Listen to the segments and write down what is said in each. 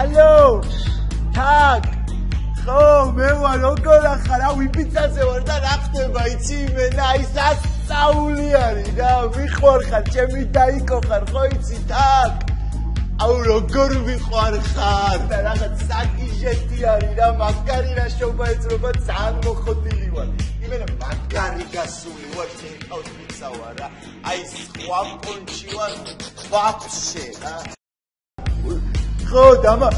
Hallo! Tag! ხო, მე ვარ როგორ ახარ? აუ იბიცაზე ვარ და რა ხდება იცი იმენა, აი სასწაული არის რა, ვიხوارხარ, ჩემი დაიკო ხარ, ხო იცი Tag? აუ როგორ ვიხوارხარ და რაღაც საგიჟეთი არის რა, მაგარი რა შობა ეძრობა, ძალიან მოხდილი ვარ. იმენა მაგარი გასული ვარ, თავს ვიცავარ რა. აი სხვა კონჩი ვარ, ვაფშე რა. ხო, დამა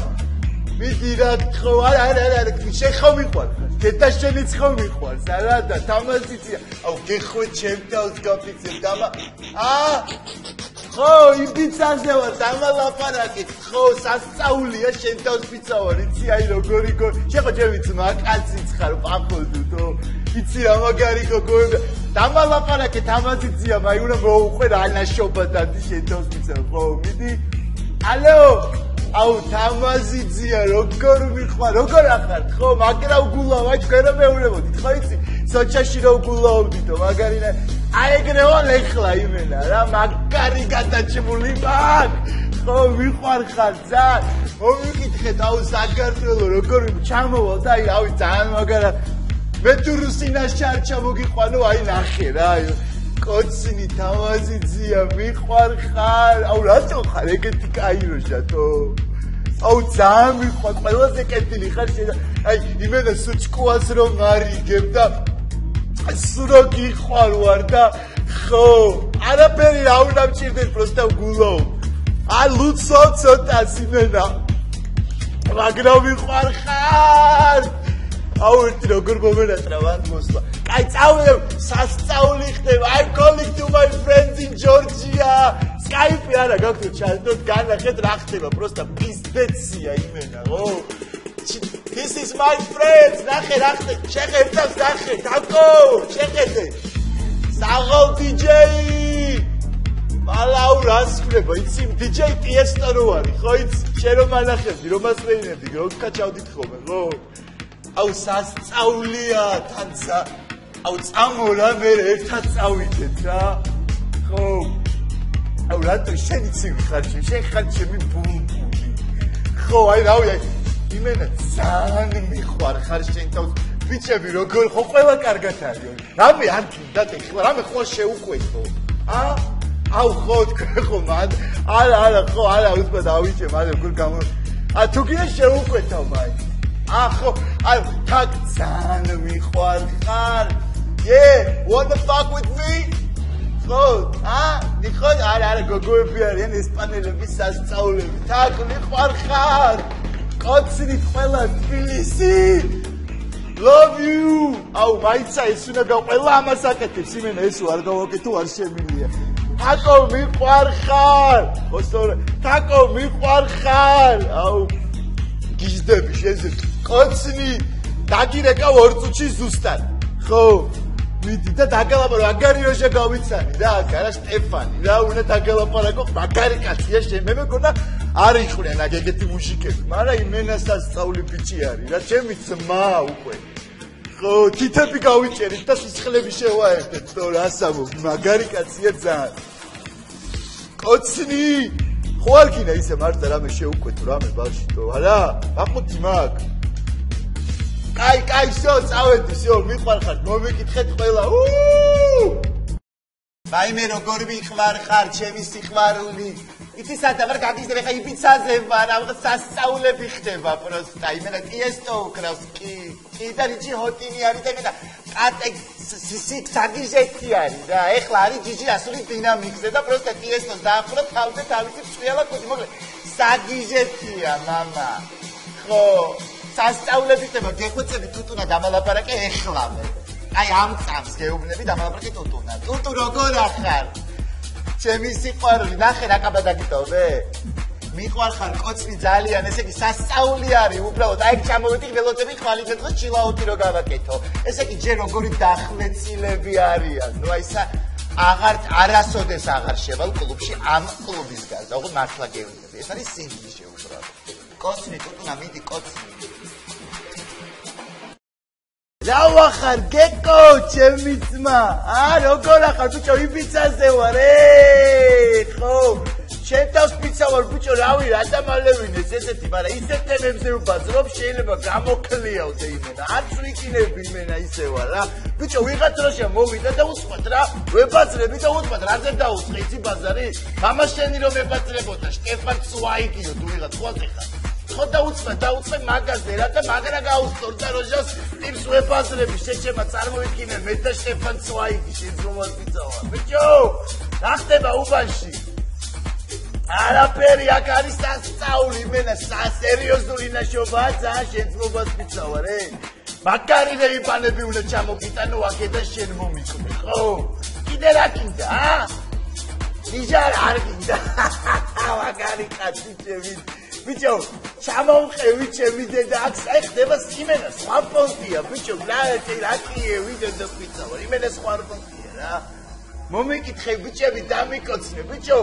მიდი რა ხო არა შეხო მიყვარხარ დედა შენიც ხო მიყვარს არა და თამაზიცია აუ გეხვე ჩემთავს გაფიცებ დამა ხო იბიცაზე ვარ დამალაპარაკეთ ხო სასწაულია შენთავს ვიცავარ იცი აი როგორი შეხო ჩემიც მაკაციც ხარ პაპოდო იცი რა მაგარი გოგო დამალაპარაკეთ თამაზიცია მაი უნდა მოუყვე რა ნაშობა და შენთავს ვიცავ ხო მიდი ალო აუ თამაზიძია როგორ ვიხარ როგორ ახართ ხო მაგრა უგულავ აი თქვენ რომ მეურებოდით ხო იცი სოჩაში რომ უგულავდითო მაგარინა აი ეგრე ვარ ეხლა იმენა რა მაგარი გადაჭმული მაგ ხო ვიხარ ხარ ძალიან მომიკითხეთ აუ საქართველო როგორ ჩამოვალ და აი რავი ძალიან მაგარა მე თუ რუსინაში არ ჩამოგიყვანო აი ნახე რა აი კოცინი თამაზიძია მიხარ ხარ აუ რატო ხარ ეგეთი კაიროშათო აუ ძალიან მიხარ ყველაზე კეთილი ხარ აი იმენა სუჩკუას რომ არიგებ და სურო გიხარ ვარ და ხო არაფერი რა უნდა მჭირდეს პროსტა გულო აი ლუცო ცოტას იმენა მაგრამ მიხარ ხარ აუ ერთი როგორ მომენატრა ვარ მოსვლა აი წავიდე სასწაული ხდება I'm calling to my friends in Georgia Skype არა გაქვთ ჩადოთ განახეთ რა ხდება პროსტა პიზდეცია იმენა ო This is my friends ნახე რა ხდება შეხედავს ნახე დაკო შეხედე საღოლ DJ მალაუ რას ხდება იცი DJ Tiesto რო არის ხო იცი შენ რომ ანახებდი რომ ასწრინებდი რომ კაჩავდით ხოლმე ხო აუ სასწაულია თანცა აუ წამოლა მე ერთად წავიდეთ რა ხო აუ რატო შენ იცი ხარ შენ ხარ ჩემი ბულბული ხო აი რავი აი იმენა ძალიან მიხარ ხარ შენ თავს ბიჭები როგორ ხო ყველა კარგად არის რამე არ გინდათ ეხლა რამე ხო შეუყვეთო აუ ხო თქვენ ხო მან არა ხო არა უცბა დავიჭე მაგრამ როგორ გამო თუ გინდა შეუყვეთავ მაინც ხო აი თაკ ძალიან მიხარ ხარ Yeah, what the fuck with me? ხო, ნიხოთ არა გოგოები არიან ესპანელები სასწაულები. თაკ მიხარ ხარ. კოცნით ყველა თბილისი. Love you. აუ, მაიცა ეს უნდა გაყოლა ამას აკეთებს იმენა ესო არ გავაკეთო არ შემილია. თაკო მიხარ ხარ. ოსორე, თაკო მიხარ ხარ. აუ, გიჟდები შეზე. კოცნი დაგირეკა 2 წუთში ზუსტად. ხო მიდი და დაგალაპარო აგარი რო შეგავიცანი რა არა სტეფანი რა უნდა დაგალაპარაკო მაგარი კაცია შენ მე მეგონა არ იყვნენ აგ ეგეთი მუსიკები მაგრამ იმენა სასწაული ბიჭი არის რა ჩემი ძმა უკვე ხო თითები გავიჭერით და სისხლები შევაერთეთ თო რასამო მაგარი კაცია ძალიან კოცნი ხო არ გინდა ისე მარტო რამე შეუკვეთო რამე ბავშვი თო არა აყუთი მაგ კაი შო წავედი შო მიყარხარ მომიკითხეთ ყველა ვაიმე როგორ მიხარ ხარ ჩემი სიყვარული იცი სადა ვარ გაგიზდები ხა იბიცაზე ვარ რაღაც სასწაულები ხდება პროსტა იმენა ტიესტო უკრავს კი და რიჯი ჰოტინი არის და მე და კატექ სისიქ საგიჟეთი არის რა ეხლა არის ჯიჯი ასული დინამიკზე და პროსტა ტიესტოს დაახურა თავზე თავისი წვიალა კუდი მოკლე საგიჟეთია მამა ხო სასწაულები ხდება გეხვეწები ტუტუნა დამალაპარაკე ეხლავე აი ამ წამს გეუბნები დამალაპარაკე ტუტუნა ტუტუ როგორ ახარ ჩემი სიყვარული ნახე რა კაბადაგიტოვე მიყარ ხარ კოცნი ძალიან ესე იგი სასწაული არის უბრალოდ აი ჩამოვედი ველოწები ხვალიდან დღეს ჩილაუთი რო გავაკეთო ესე იგი ჯერ როგორი დახმეცილები არიან ნუ აი არასოდეს აღარ შევალ კლუბში ამ კლუბის გარდა უბრალოდ მართლა გეუბნები ეს არის სინდიში უბრალოდ კოცნი ტუტუნა მიდი კოცნი რა ვახარ გეკო ჩემი ძმა როგორ ახარ ბიჭო იბიცაზე ვარ ხო შენ თავს პიცა ვარ ბიჭო რავი რა დამალევინეს ესეთი მაგრამ ისეთ თემებზე ვბაზრობ შეიძლება გამოქლიავდე იმენა არც ვიკინები იმენა ისე ვარ რა ბიჭო ვიღაც როშა მოვიდა და უსმოთ რა ვებაზრები და უსმოთ რაზე დაუსწრე იცი ბაზარი მამა შენი რომ ებაზრებოდა შტეფან ცვაიგიო თუ ვიღაც ხვალ ხარ ხო დაუწმე მაგაზე რა და მაგრა გაუსწორ და როჟას ტიპს ვებაზრები შეჩემა წარმოვიდგინე მე და შტეფან ცვაიგი შეძრომარ პიცა ვარ ბიჭო რა ხდება უბანში არაფერი აქ არის სასწაული იმენა სასერიოზული ნაშრომაა ძალიან შეძრომარ პიცა ვარ მაგარი რეიპანები უნდა ჩამოგიტანო აქედა შენ მომიკვე ხო კიდე რა კიდე ნიჟარ არ კიდე მაგარი კაცი ჩემი ბიჭო ჩამოვყევი ჩემი დედა აქ ხდება იმენა სხვა პონტია ბიჭო რა კიე ვიდეო და პიცა ვარ იმენა სხვა პონტია რა მომიკითხე ბიჭები დამიკოცნე ბიჭო